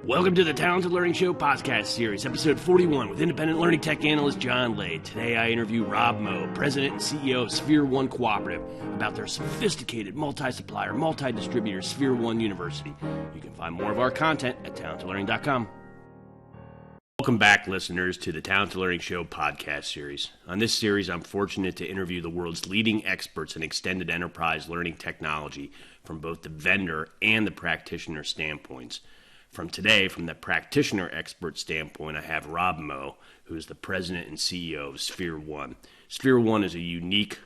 Welcome to the Talented Learning Show podcast series, episode 41, with independent learning tech analyst John Lay. Today I interview Rob Moe, president and CEO of Sphere One Cooperative, about their sophisticated multi-supplier, multi-distributor Sphere One University. You can find more of our content at talentedlearning.com. Welcome back, listeners, to the Talented Learning Show podcast series. On this series, I'm fortunate to interview the world's leading experts in extended enterprise learning technology from both the vendor and the practitioner standpoints. From the practitioner expert standpoint, I have Rob Moe, who is the president and CEO of Sphere One. Sphere One is a unique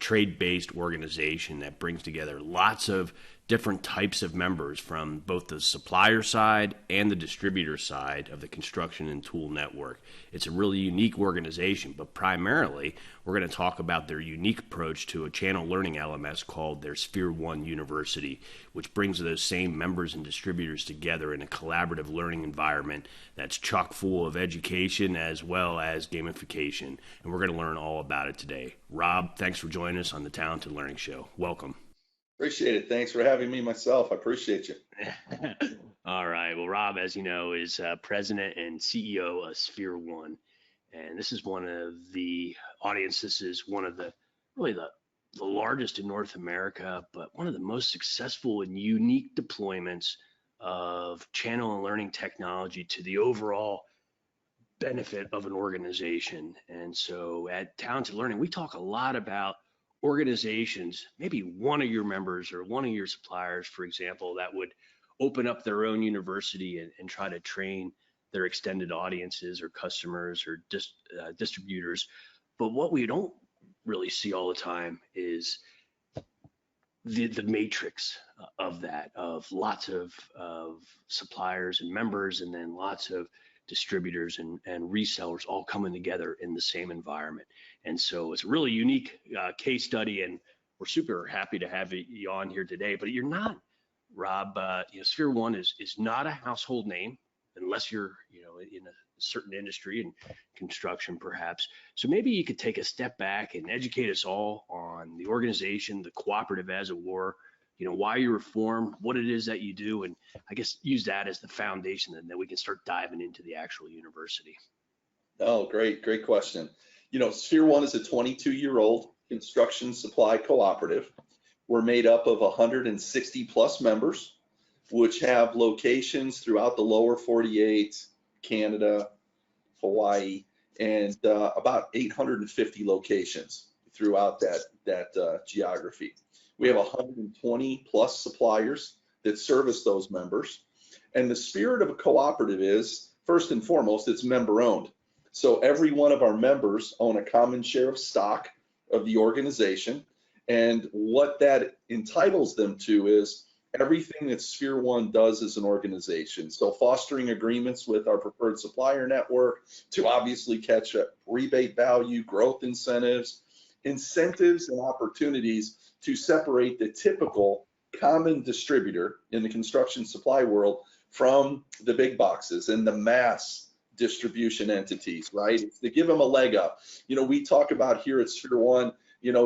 trade-based organization that brings together lots of different types of members from both the supplier side and the distributor side of the construction and tool network. It's a really unique organization, but primarily we're going to talk about their unique approach to a channel learning LMS called their Sphere One University, which brings those same members and distributors together in a collaborative learning environment that's chock full of education as well as gamification. And we're going to learn all about it today. Rob, thanks for joining us on the Talented Learning Show. Welcome. Appreciate it. Thanks for having me myself. I appreciate you. All right. Well, Rob, as you know, is president and CEO of Sphere One. And this is one of the audience. This is one of the largest in North America, but one of the most successful and unique deployments of channel and learning technology to the overall benefit of an organization. And so at Talented Learning, we talk a lot about organizations, maybe one of your members or one of your suppliers, for example, that would open up their own university and try to train their extended audiences or customers or distributors. But what we don't really see all the time is the matrix of that, of lots of suppliers and members, and then lots of distributors and resellers all coming together in the same environment. And so it's a really unique case study, and we're super happy to have you on here today. But you're not, Rob, Sphere One is not a household name unless you're, in a certain industry and construction perhaps. So maybe you could take a step back and educate us all on the organization, the cooperative as it were, why you were formed, what it is that you do, and I guess use that as the foundation, and then we can start diving into the actual university. Oh, great question. Sphere One is a 22-year-old construction supply cooperative. We're made up of 160 plus members, which have locations throughout the lower 48, Canada, Hawaii, and about 850 locations throughout that geography. We have 120 plus suppliers that service those members. And the spirit of a cooperative is, first and foremost, it's member owned. So every one of our members own a common share of stock of the organization. And what that entitles them to is everything that Sphere One does as an organization. So fostering agreements with our preferred supplier network to obviously catch up rebate value, growth incentives and opportunities to separate the typical common distributor in the construction supply world from the big boxes and the mass distribution entities, right? It's to give them a leg up. We talk about here at Sphere One,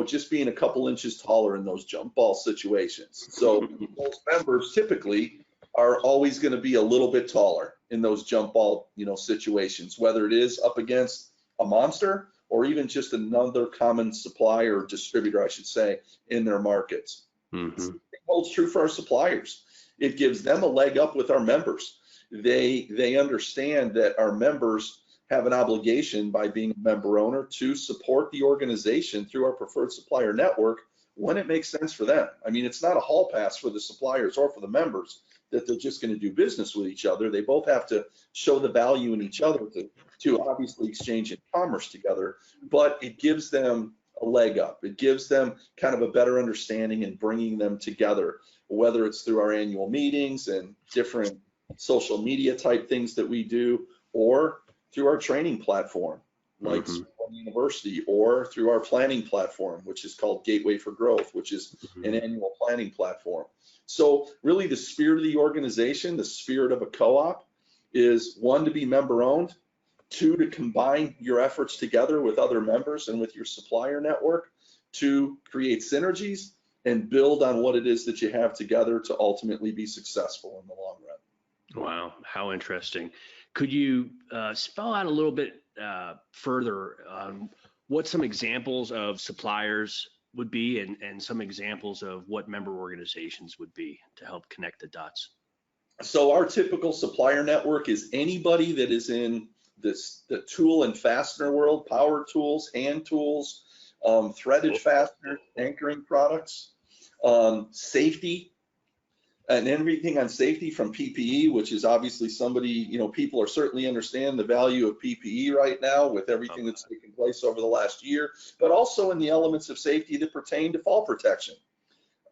just being a couple inches taller in those jump ball situations. So those members typically are always going to be a little bit taller in those jump ball, situations, whether it is up against a monster or even just another common supplier or distributor, I should say, in their markets. Mm-hmm. It holds true for our suppliers. It gives them a leg up with our members. They understand that our members have an obligation by being a member owner to support the organization through our preferred supplier network when it makes sense for them. I mean, it's not a hall pass for the suppliers or for the members that they're just going to do business with each other. They both have to show the value in each other to obviously exchange in commerce together, but it gives them a leg up. It gives them kind of a better understanding and bringing them together, whether it's through our annual meetings and different social media type things that we do, or through our training platform like University, or through our planning platform, which is called Gateway for Growth, which is an annual planning platform. So really the spirit of the organization, the spirit of a co-op is, one, to be member owned, two, to combine your efforts together with other members and with your supplier network to create synergies and build on what it is that you have together to ultimately be successful in the long run. Wow, how interesting. Could you spell out a little bit further on what some examples of suppliers would be and some examples of what member organizations would be to help connect the dots? So our typical supplier network is anybody that is in the tool and fastener world, power tools, hand tools, threaded fasteners, anchoring products, safety, and everything on safety from PPE, which is obviously somebody, people are certainly understand the value of PPE right now with everything that's taken place over the last year, but also in the elements of safety that pertain to fall protection.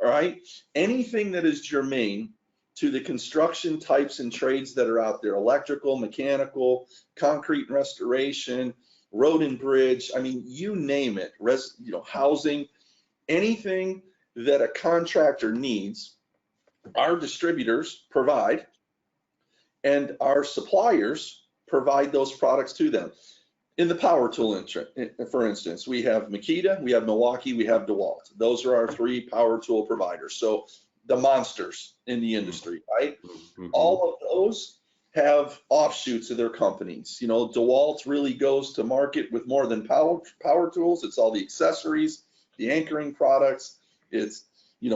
All right. Anything that is germane to the construction types and trades that are out there, electrical, mechanical, concrete and restoration, road and bridge, I mean, you name it, housing, anything that a contractor needs, our distributors provide, and our suppliers provide those products to them. In the power tool, for instance, we have Makita, we have Milwaukee, we have DeWalt. Those are our three power tool providers. So the monsters in the industry, right? Mm-hmm. All of those have offshoots of their companies. DeWalt really goes to market with more than power tools. It's all the accessories, the anchoring products. It's,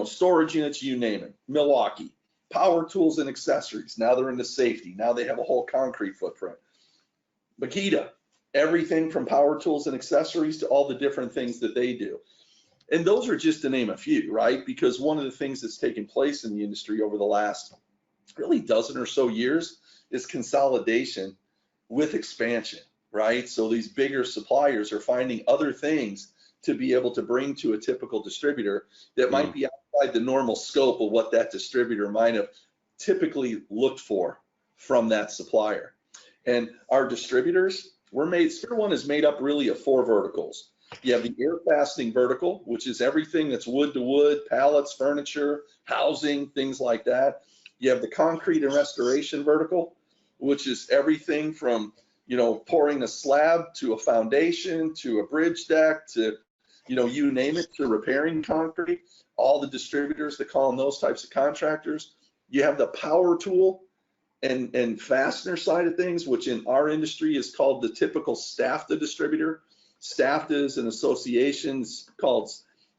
storage units, you name it. Milwaukee, power tools and accessories. Now they're into safety. Now they have a whole concrete footprint. Makita, everything from power tools and accessories to all the different things that they do. And those are just to name a few, right? Because one of the things that's taken place in the industry over the last really dozen or so years is consolidation with expansion, right? So these bigger suppliers are finding other things to be able to bring to a typical distributor that might be outside the normal scope of what that distributor might have typically looked for from that supplier. And our distributors, Sphere One is made up really of four verticals. You have the air fastening vertical, which is everything that's wood to wood, pallets, furniture, housing, things like that. You have the concrete and restoration vertical, which is everything from, pouring a slab to a foundation, to a bridge deck, to, you name it, to repairing concrete, all the distributors that call on those types of contractors. You have the power tool and fastener side of things, which in our industry is called the typical STAFTA distributor. STAFTA is an association called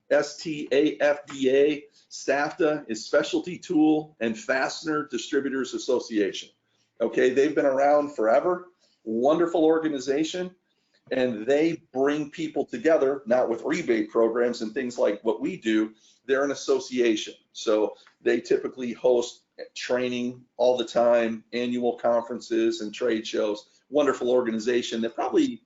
STAFDA. STAFTA is Specialty Tool and Fastener Distributors Association. Okay, they've been around forever, wonderful organization, and they bring people together, not with rebate programs and things like what we do. They're an association. So they typically host training all the time, annual conferences and trade shows. Wonderful organization that probably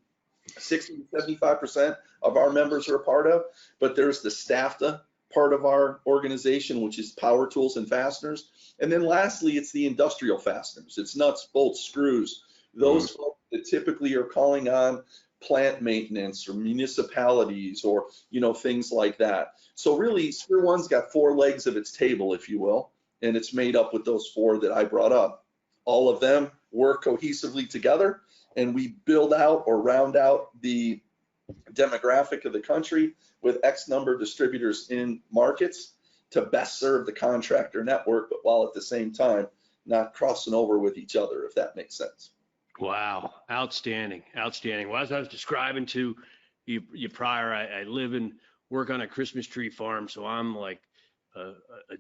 60 to 75% of our members are a part of. But there's the STAFTA part of our organization, which is power tools and fasteners. And then lastly, it's the industrial fasteners. It's nuts, bolts, screws. Those folks that typically are calling on plant maintenance or municipalities or, things like that. So really, Sphere One's got four legs of its table, if you will, and it's made up with those four that I brought up. All of them work cohesively together, and we build out or round out the demographic of the country with X number of distributors in markets to best serve the contractor network, but while at the same time not crossing over with each other, if that makes sense. Wow, outstanding, outstanding. Well, as I was describing to you prior, I live and work on a Christmas tree farm, so I'm like a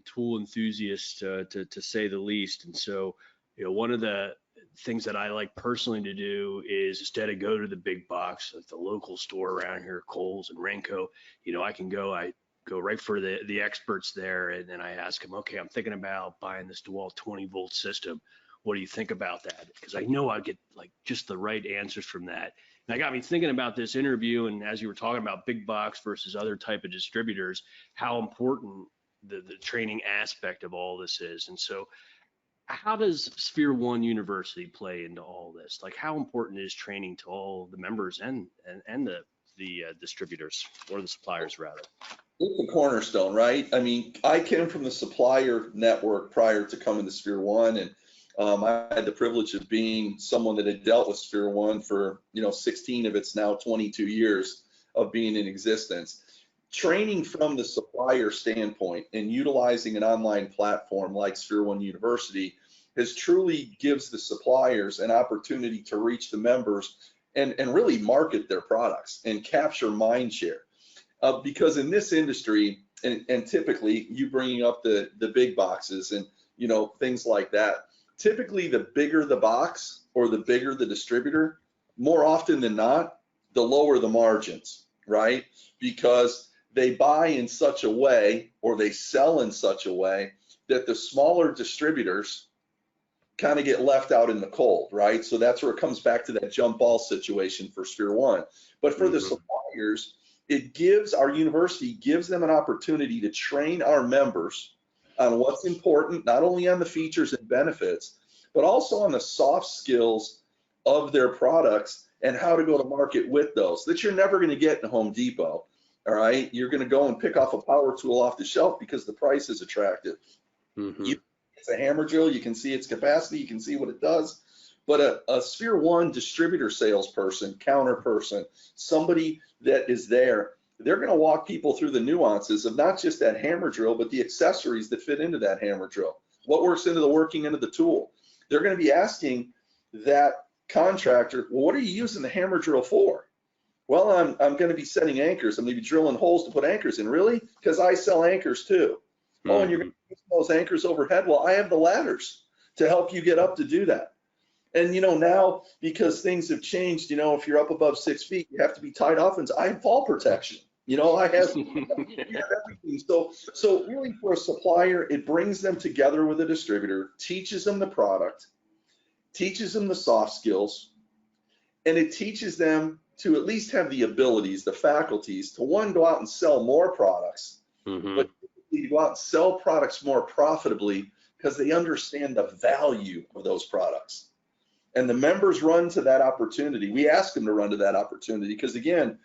tool enthusiast to say the least. And so, one of the things that I like personally to do is instead of go to the big box at the local store around here, Kohl's and Renko, I go right for the experts there, and then I ask them, okay, I'm thinking about buying this DeWalt 20-volt system. What do you think about that? Because I know I'd get like just the right answers from that. And that got me thinking about this interview, and as you were talking about big box versus other type of distributors, how important the training aspect of all this is. And so how does Sphere One University play into all this? Like, how important is training to all the members and the distributors, or the suppliers rather? It's the cornerstone, right? I mean, I came from the supplier network prior to coming to Sphere One, and I had the privilege of being someone that had dealt with Sphere One for 16 of its now 22 years of being in existence. Training from the supplier standpoint and utilizing an online platform like Sphere One University is truly gives the suppliers an opportunity to reach the members and really market their products and capture mind share. Because in this industry, and typically you bringing up the big boxes and things like that, typically the bigger the box or the bigger the distributor, more often than not, the lower the margins, right? Because they buy in such a way or they sell in such a way that the smaller distributors kind of get left out in the cold, right? So that's where it comes back to that jump ball situation for Sphere One. But for the suppliers, our university gives them an opportunity to train our members on what's important, not only on the features and benefits, but also on the soft skills of their products and how to go to market with those that you're never going to get in Home Depot. All right, you're going to go and pick off a power tool off the shelf because the price is attractive. It's a hammer drill, you can see its capacity, you can see what it does. But a Sphere One distributor salesperson, counter person, somebody that is there, they're going to walk people through the nuances of not just that hammer drill, but the accessories that fit into that hammer drill. What works into the working end of the tool? They're going to be asking that contractor, well, what are you using the hammer drill for? Well, I'm going to be setting anchors. I'm going to be drilling holes to put anchors in. Really? Because I sell anchors too. Oh, and you're going to use those anchors overhead? Well, I have the ladders to help you get up to do that. And now, because things have changed, if you're up above 6 feet, you have to be tied off, and I have fall protection. I have everything. So really, for a supplier, it brings them together with a distributor, teaches them the product, teaches them the soft skills, and it teaches them to at least have the abilities, the faculties to, one, go out and sell more products, but to go out and sell products more profitably because they understand the value of those products. And the members run to that opportunity. We ask them to run to that opportunity because, again,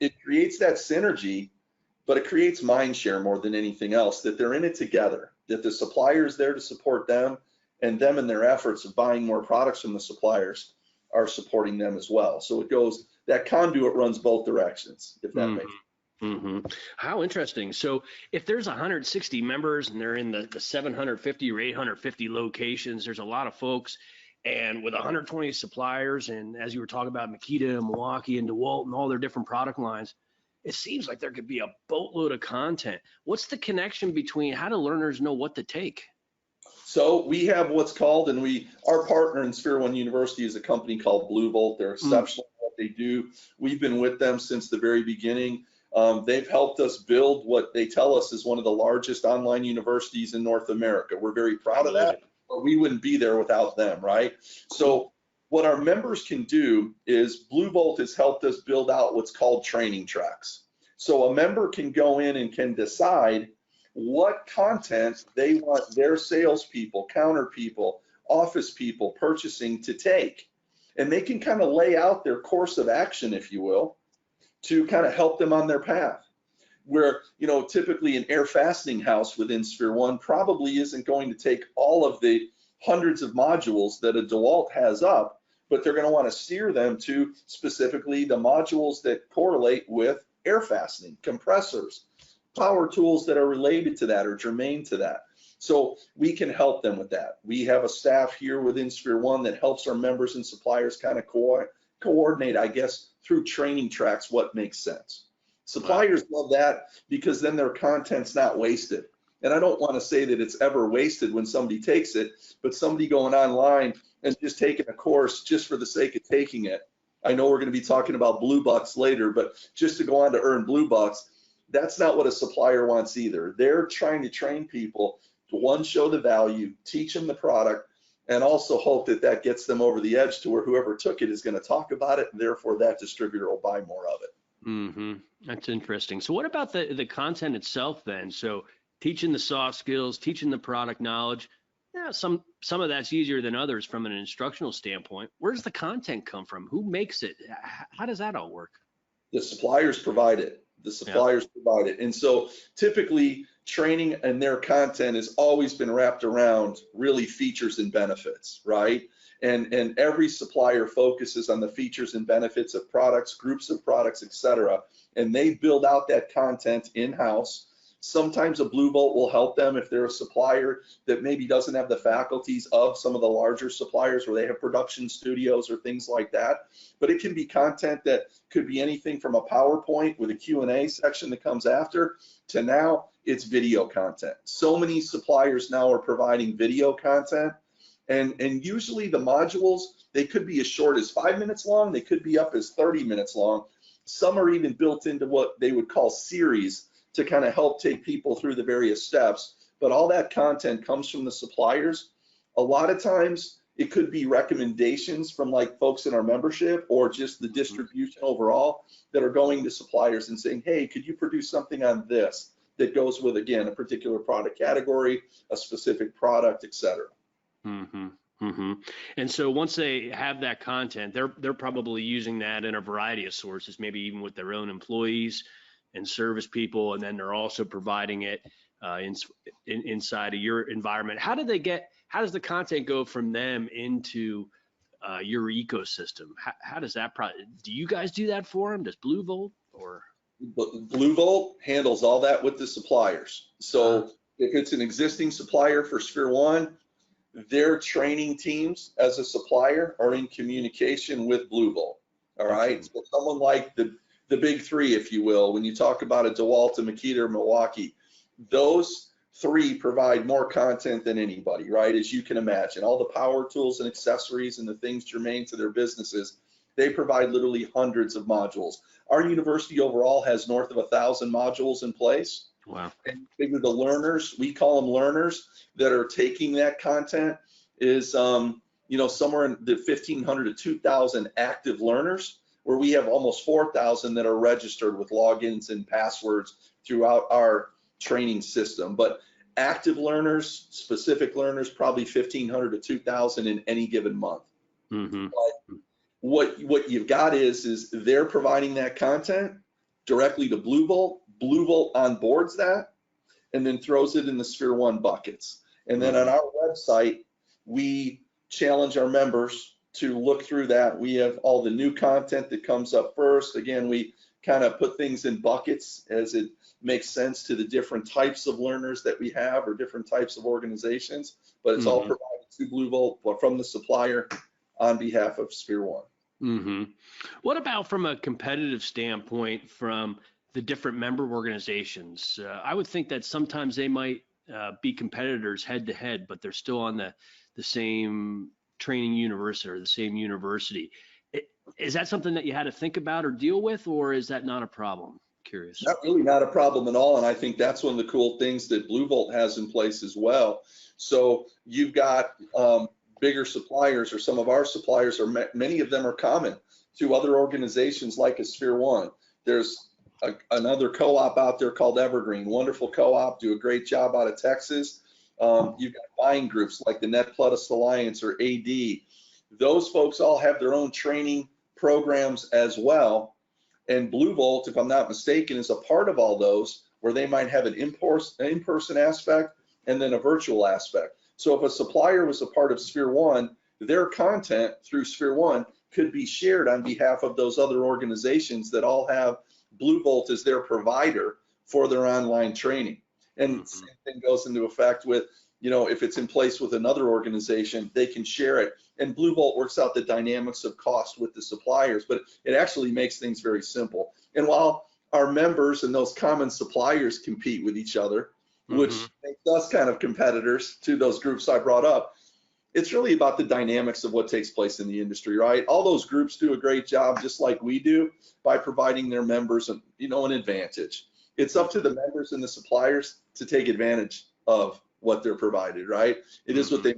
it creates that synergy, but it creates mind share more than anything else, that they're in it together, that the supplier is there to support them, and them in their efforts of buying more products from the suppliers are supporting them as well. So it goes, that conduit runs both directions, if that makes sense. How interesting. So if there's 160 members and they're in the 750 or 850 locations, there's a lot of folks. And with 120 suppliers, and as you were talking about Makita and Milwaukee and DeWalt and all their different product lines, it seems like there could be a boatload of content. What's the connection between how do learners know what to take? So we have what's called, and our partner in Sphere One University is a company called Blue Volt. They're exceptional at what they do. We've been with them since the very beginning. They've helped us build what they tell us is one of the largest online universities in North America. We're very proud of that, but we wouldn't be there without them, right? So what our members can do is Blue Volt has helped us build out what's called training tracks. So a member can go in and can decide what content they want their salespeople, counter people, office people, purchasing to take. And they can kind of lay out their course of action, if you will, to kind of help them on their path. Where, typically an air fastening house within Sphere One probably isn't going to take all of the hundreds of modules that a DeWalt has up, but they're going to want to steer them to specifically the modules that correlate with air fastening, compressors, power tools that are related to that or germane to that. So we can help them with that. We have a staff here within Sphere One that helps our members and suppliers kind of coordinate, I guess, through training tracks what makes sense. Suppliers love that because then their content's not wasted. And I don't want to say that it's ever wasted when somebody takes it, but somebody going online and just taking a course just for the sake of taking it. I know we're going to be talking about Blue Bucks later, but just to go on to earn Blue Bucks, that's not what a supplier wants either. They're trying to train people to, one, show the value, teach them the product, and also hope that that gets them over the edge to where whoever took it is going to talk about it, and therefore that distributor will buy more of it. That's interesting. So what about the content itself then? So teaching the soft skills, teaching the product knowledge, some of that's easier than others from an instructional standpoint. Where does the content come from? Who makes it? How does that all work? The suppliers provide it. Provide it. And so typically training and their content has always been wrapped around really features and benefits, right? And every supplier focuses on the features and benefits of products, groups of products, et cetera. And they build out that content in-house Sometimes a Blue Bolt will help them if they're a supplier that maybe doesn't have the faculties of some of the larger suppliers where they have production studios or things like that. But it can be content that could be anything from a PowerPoint with a Q&A section that comes after to now it's video content. So many suppliers now are providing video content, and usually the modules, they could be as short as 5 minutes long, they could be up as 30 minutes long. Some are even built into what they would call series to kind of help take people through the various steps. But all that content comes from the suppliers. A lot of times it could be recommendations from like folks in our membership or just the distribution overall that are going to suppliers and saying, hey, could you produce something on this that goes with, again, a particular product category, a specific product, et cetera. Mm-hmm. Mm-hmm. And so once they have that content, they're probably using that in a variety of sources, maybe even with their own employees and service people, and then they're also providing it inside of your environment. How does the content go from them into your ecosystem? How does that do you guys do that for them? Does Blue Volt or? Blue Volt handles all that with the suppliers. So if it's an existing supplier for Sphere One, their training teams as a supplier are in communication with Blue Volt. All right. So someone like the big three, if you will, when you talk about a DeWalt, a Makita, or Milwaukee, those three provide more content than anybody, right? As you can imagine, all the power tools and accessories and the things germane to their businesses, they provide literally hundreds of modules. Our university overall has north of 1,000 modules in place. Wow. And figure the learners, we call them learners, that are taking that content is, somewhere in the 1,500 to 2,000 active learners, where we have almost 4,000 that are registered with logins and passwords throughout our training system. But active learners, specific learners, probably 1,500 to 2,000 in any given month. Mm-hmm. But what you've got is they're providing that content directly to Blue Volt. Blue Volt onboards that and then throws it in the Sphere One buckets. And then on our website, we challenge our members to look through that. We have all the new content that comes up first. Again, we kind of put things in buckets as it makes sense to the different types of learners that we have or different types of organizations, but it's all provided to Blue Volt from the supplier on behalf of Sphere One. Mm-hmm. What about from a competitive standpoint from the different member organizations? I would think that sometimes they might be competitors head to head, but they're still on the same training university or the same university. Is that something that you had to think about or deal with, or is that not a problem? Curious. Not a problem at all. And I think that's one of the cool things that Blue Volt has in place as well. So you've got bigger suppliers, or some of our suppliers, or many of them are common to other organizations like a Sphere One. There's another co-op out there called Evergreen, wonderful co-op, do a great job out of Texas. You've got buying groups like the Net Plus Alliance or AD. Those folks all have their own training programs as well. And Blue Volt, if I'm not mistaken, is a part of all those, where they might have an in-person aspect and then a virtual aspect. So if a supplier was a part of Sphere One, their content through Sphere One could be shared on behalf of those other organizations that all have Blue Volt as their provider for their online training. And same thing goes into effect with, if it's in place with another organization, they can share it. And Blue Volt works out the dynamics of cost with the suppliers, but it actually makes things very simple. And while our members and those common suppliers compete with each other, which makes us kind of competitors to those groups I brought up, it's really about the dynamics of what takes place in the industry, right? All those groups do a great job, just like we do, by providing their members an advantage. It's up to the members and the suppliers to take advantage of what they're provided, right? It is what they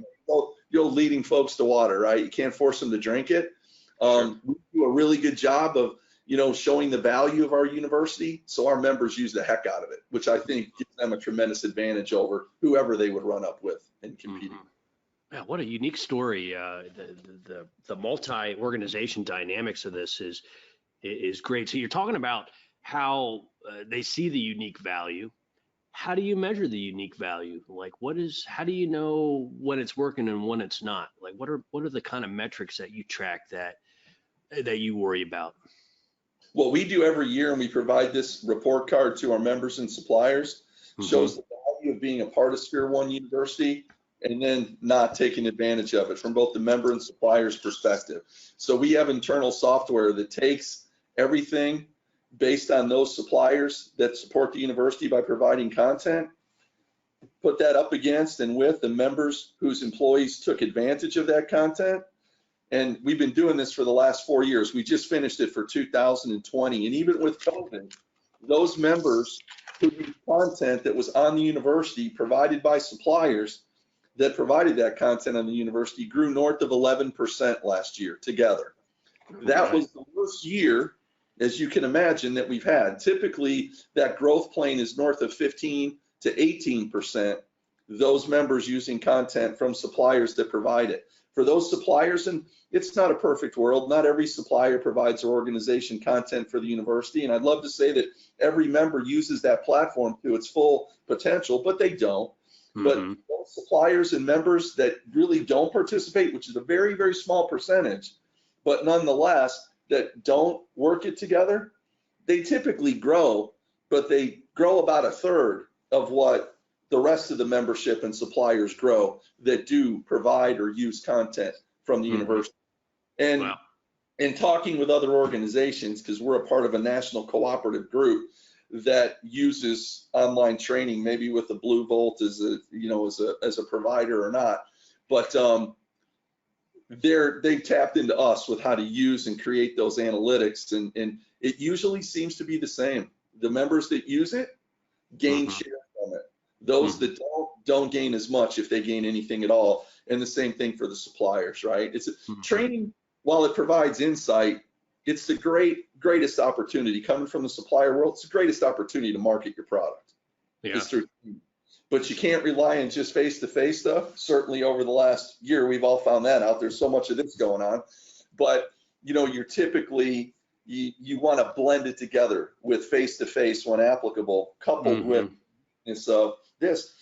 you're leading folks to water, right? You can't force them to drink it. We do a really good job of showing the value of our university, so our members use the heck out of it, which I think gives them a tremendous advantage over whoever they would run up with in competing. Yeah, what a unique story. The multi-organization dynamics of this is great. So you're talking about how they see the unique value. How do you measure the unique value? Like, how do you know when it's working and when it's not? Like, what are the kind of metrics that you track that you worry about? What we do every year, and we provide this report card to our members and suppliers, shows the value of being a part of Sphere One University, and then not taking advantage of it from both the member and supplier's perspective. So we have internal software that takes everything based on those suppliers that support the university by providing content, put that up against and with the members whose employees took advantage of that content. And we've been doing this for the last 4 years. We just finished it for 2020. And even with COVID, those members who used content that was on the university provided by suppliers that provided that content on the university grew north of 11% last year together. That was the worst year, as you can imagine, that we've had. Typically, that growth plane is north of 15 to 18%, those members using content from suppliers that provide it. For those suppliers, and it's not a perfect world, not every supplier provides their organization content for the university, and I'd love to say that every member uses that platform to its full potential, but they don't. But those suppliers and members that really don't participate, which is a very, very small percentage, but nonetheless, that don't work it together, they typically grow, but they grow about a third of what the rest of the membership and suppliers grow that do provide or use content from the university. And in talking with other organizations, because we're a part of a national cooperative group that uses online training, maybe with the Blue Volt as a, you know, as a provider or not, but they tapped into us with how to use and create those analytics, and it usually seems to be the same. The members that use it gain share from it. Those that don't gain as much, if they gain anything at all. And the same thing for the suppliers, right? It's training, while it provides insight, it's the greatest opportunity coming from the supplier world. It's the greatest opportunity to market your product. It's through, but you can't rely on just face-to-face stuff. Certainly over the last year, we've all found that out. There's so much of this going on, but you know, you're typically, you want to blend it together with face-to-face when applicable, coupled with this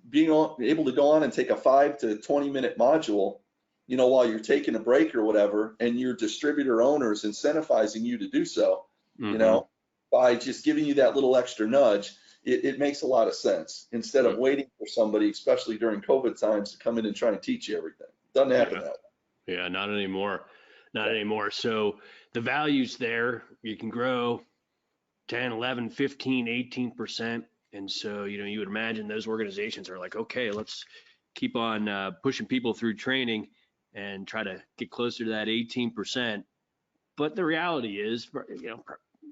being able to go on and take a 5 to 20 minute module, you know, while you're taking a break or whatever, and your distributor owners incentivizing you to do so, you know, by just giving you that little extra nudge, it makes a lot of sense instead of waiting for somebody, especially during COVID times, to come in and try and teach you everything. Doesn't happen that way. Yeah, not anymore. Not anymore. So the value's there. You can grow 10, 11, 15, 18%. And so, you know, you would imagine those organizations are like, okay, let's keep on pushing people through training and try to get closer to that 18%. But the reality is, you know,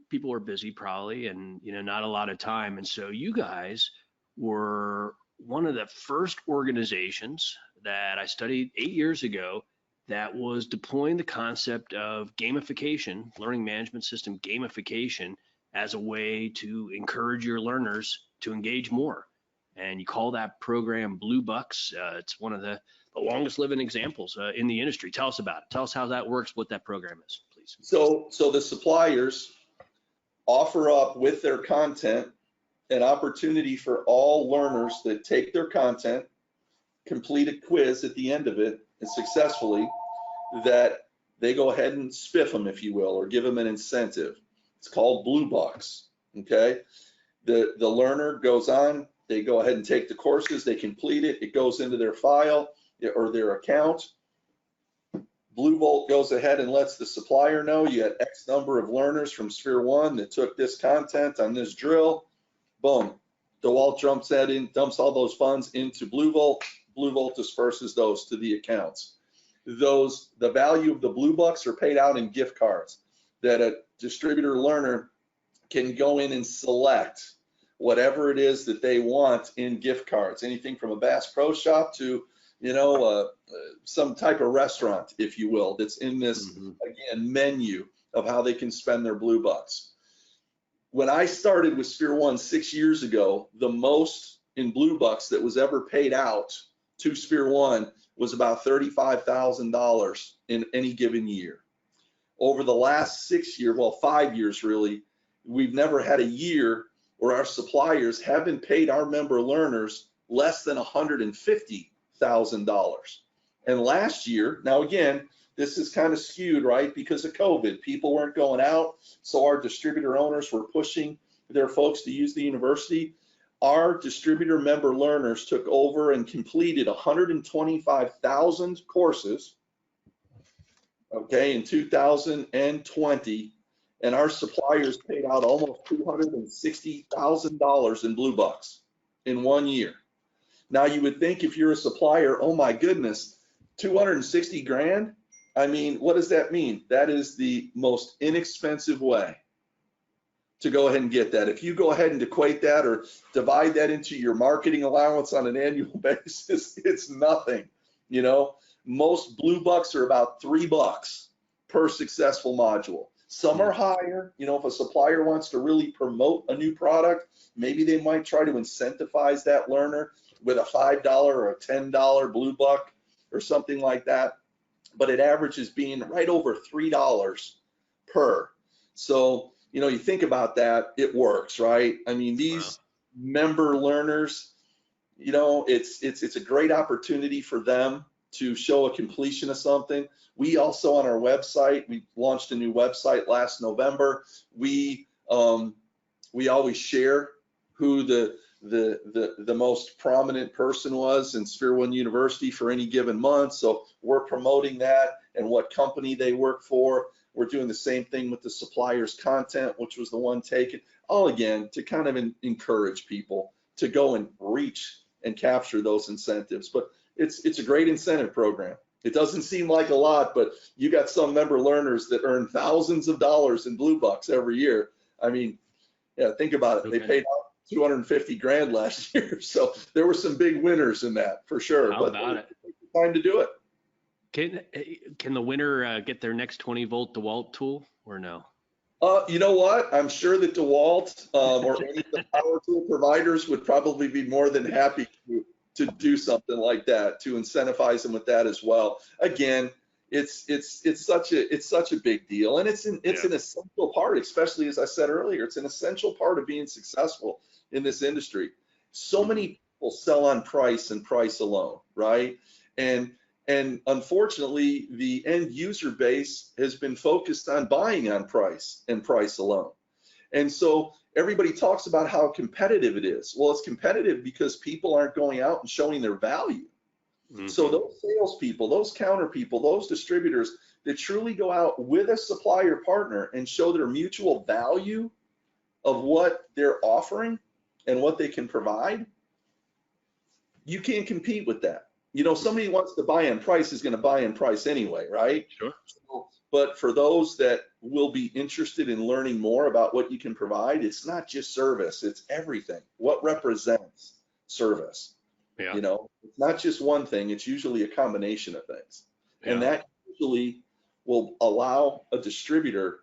people are busy probably, and, you know, not a lot of time. And so you guys were one of the first organizations that I studied 8 years ago that was deploying the concept of gamification, learning management system gamification, as a way to encourage your learners to engage more. And you call that program Blue Bucks. It's one of the longest living examples in the industry. Tell us about it. Tell us how that works, what that program is, please. So the suppliers offer up with their content an opportunity for all learners that take their content, complete a quiz at the end of it, and successfully, that they go ahead and spiff them, if you will, or give them an incentive. It's called Blue Bucks, okay? The learner goes on, they go ahead and take the courses, they complete it, it goes into their file or their account. Blue Volt goes ahead and lets the supplier know you had X number of learners from Sphere One that took this content on this drill. Boom. DeWalt dumps all those funds into Blue Volt. Blue Volt disperses those to the accounts. The value of the Blue Bucks are paid out in gift cards that a distributor learner can go in and select whatever it is that they want in gift cards, anything from a Bass Pro Shop to, you know, some type of restaurant, if you will, that's in this, again, menu of how they can spend their Blue Bucks. When I started with Sphere One 6 years ago, the most in Blue Bucks that was ever paid out to Sphere One was about $35,000 in any given year. Over the last 6 years, well, 5 years really, we've never had a year where our suppliers haven't paid our member learners less than $150,000. And last year, now again, this is kind of skewed, right? Because of COVID, people weren't going out, so our distributor owners were pushing their folks to use the university. our distributor member learners took over and completed 125,000 courses, okay, in 2020, and our suppliers paid out almost $260,000 in blue bucks in 1 year. Now you would think if you're a supplier, oh my goodness, 260 grand? I mean, what does that mean? That is the most inexpensive way to go ahead and get that. If you go ahead and equate that or divide that into your marketing allowance on an annual basis, it's nothing. You know, most blue bucks are about $3 per successful module. Some are higher. You know, if a supplier wants to really promote a new product, maybe they might try to incentivize that learner with a $5 or a $10 blue buck or something like that. But it averages being right over $3 per. So, you know, you think about that, it works, right? I mean, these member learners, you know, it's a great opportunity for them to show a completion of something. We also on our website, we launched a new website last November. We always share who the most prominent person was in Sphere One University for any given month. So we're promoting that and what company they work for. We're doing the same thing with the supplier's content, which was the one taken, all again to kind of encourage people to go and reach and capture those incentives. But it's a great incentive program. It doesn't seem like a lot, but you got some member learners that earn thousands of dollars in blue bucks every year. I mean, yeah, think about it. Okay. They paid out 250 grand last year. So there were some big winners in that for sure. How about it? Time to do it. Can the winner get their next 20-volt DeWalt tool or no? You know what? I'm sure that DeWalt or any of the power tool providers would probably be more than happy to do something like that, to incentivize them with that as well. Again, it's such a big deal, and it's an essential part, especially as I said earlier, it's an essential part of being successful in this industry. So many people sell on price and price alone, right? And unfortunately, the end user base has been focused on buying on price and price alone. And so everybody talks about how competitive it is. Well, it's competitive because people aren't going out and showing their value. Mm-hmm. So those salespeople, those counter people, those distributors that truly go out with a supplier partner and show their mutual value of what they're offering and what they can provide, you can't compete with that. You know, somebody who wants to buy on price is going to buy on price anyway, right? Sure. But for those that will be interested in learning more about what you can provide, it's not just service, it's everything. What represents service? Yeah. You know, it's not just one thing, it's usually a combination of things. Yeah. And that usually will allow a distributor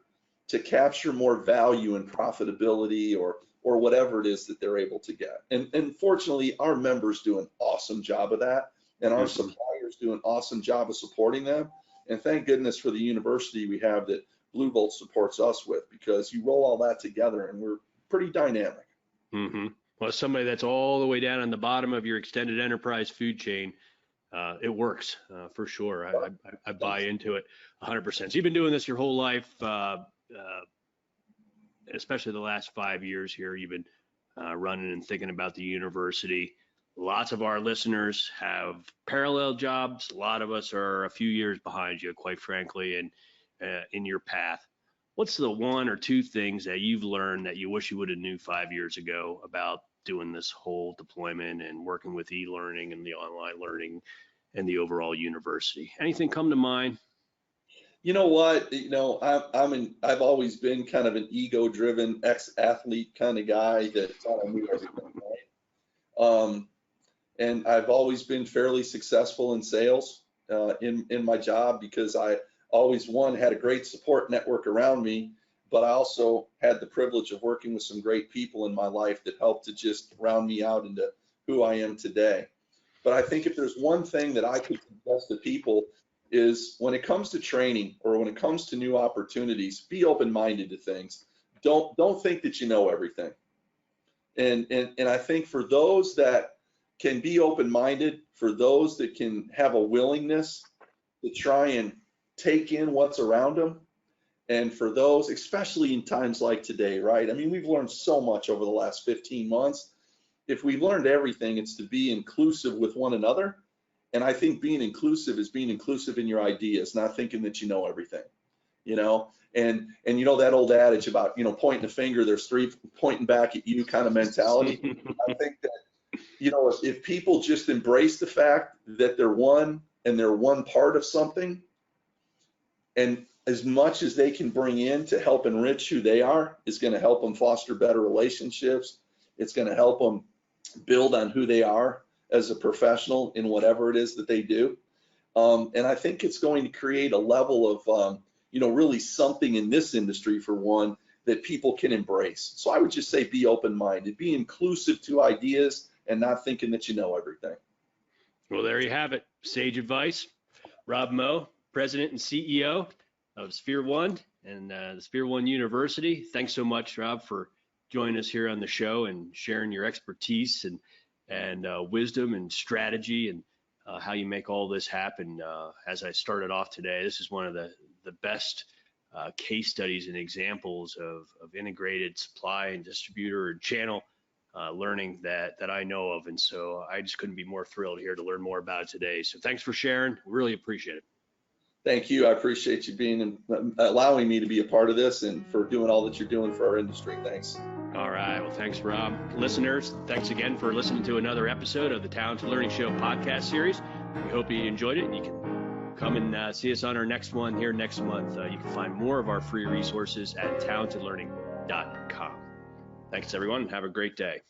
to capture more value and profitability or whatever it is that they're able to get. And fortunately, our members do an awesome job of that. And our suppliers do an awesome job of supporting them. And thank goodness for the university we have that Blue Bolt supports us with, because you roll all that together and we're pretty dynamic. Mm-hmm. Well, somebody that's all the way down on the bottom of your extended enterprise food chain, it works for sure. I buy into it 100%. So you've been doing this your whole life, especially the last 5 years here. You've been running and thinking about the university. Lots of our listeners have parallel jobs. A lot of us are a few years behind you, quite frankly, and in your path. What's the one or two things that you've learned that you wish you would have knew 5 years ago about doing this whole deployment and working with e-learning and the online learning and the overall university? Anything come to mind? You know what? You know, I've always been kind of an ego-driven ex-athlete kind of guy that thought I knew everything, right? And I've always been fairly successful in sales in my job, because I always, had a great support network around me, but I also had the privilege of working with some great people in my life that helped to just round me out into who I am today. But I think if there's one thing that I could suggest to people is, when it comes to training or when it comes to new opportunities, be open-minded to things. Don't think that you know everything. And I think for those that can be open-minded, for those that can have a willingness to try and take in what's around them, and for those, especially in times like today, right? I mean, we've learned so much over the last 15 months. if we learned everything, it's to be inclusive with one another. And I think being inclusive is being inclusive in your ideas, not thinking that you know everything, you know? And you know that old adage about, you know, pointing the finger, there's three pointing back at you kind of mentality. I think that, you know, if people just embrace the fact that they're one and they're one part of something, and as much as they can bring in to help enrich who they are is going to help them foster better relationships. It's going to help them build on who they are as a professional in whatever it is that they do. And I think it's going to create a level of, you know, really something in this industry, for one, that people can embrace. So I would just say be open-minded, be inclusive to ideas, and not thinking that you know everything. Well, there you have it. Sage advice. Rob Moe, President and CEO of Sphere One and the Sphere One University. Thanks so much, Rob, for joining us here on the show and sharing your expertise and wisdom and strategy and how you make all this happen. As I started off today, this is one of the best case studies and examples of integrated supply and distributor and channel learning that I know of. And so I just couldn't be more thrilled here to learn more about it today. So thanks for sharing. Really appreciate it. Thank you. I appreciate you allowing me to be a part of this and for doing all that you're doing for our industry. Thanks. All right. Well, thanks, Rob. Listeners, thanks again for listening to another episode of the Talented Learning Show podcast series. We hope you enjoyed it, and you can come and see us on our next one here next month. You can find more of our free resources at talentedlearning.com. Thanks, everyone. Have a great day.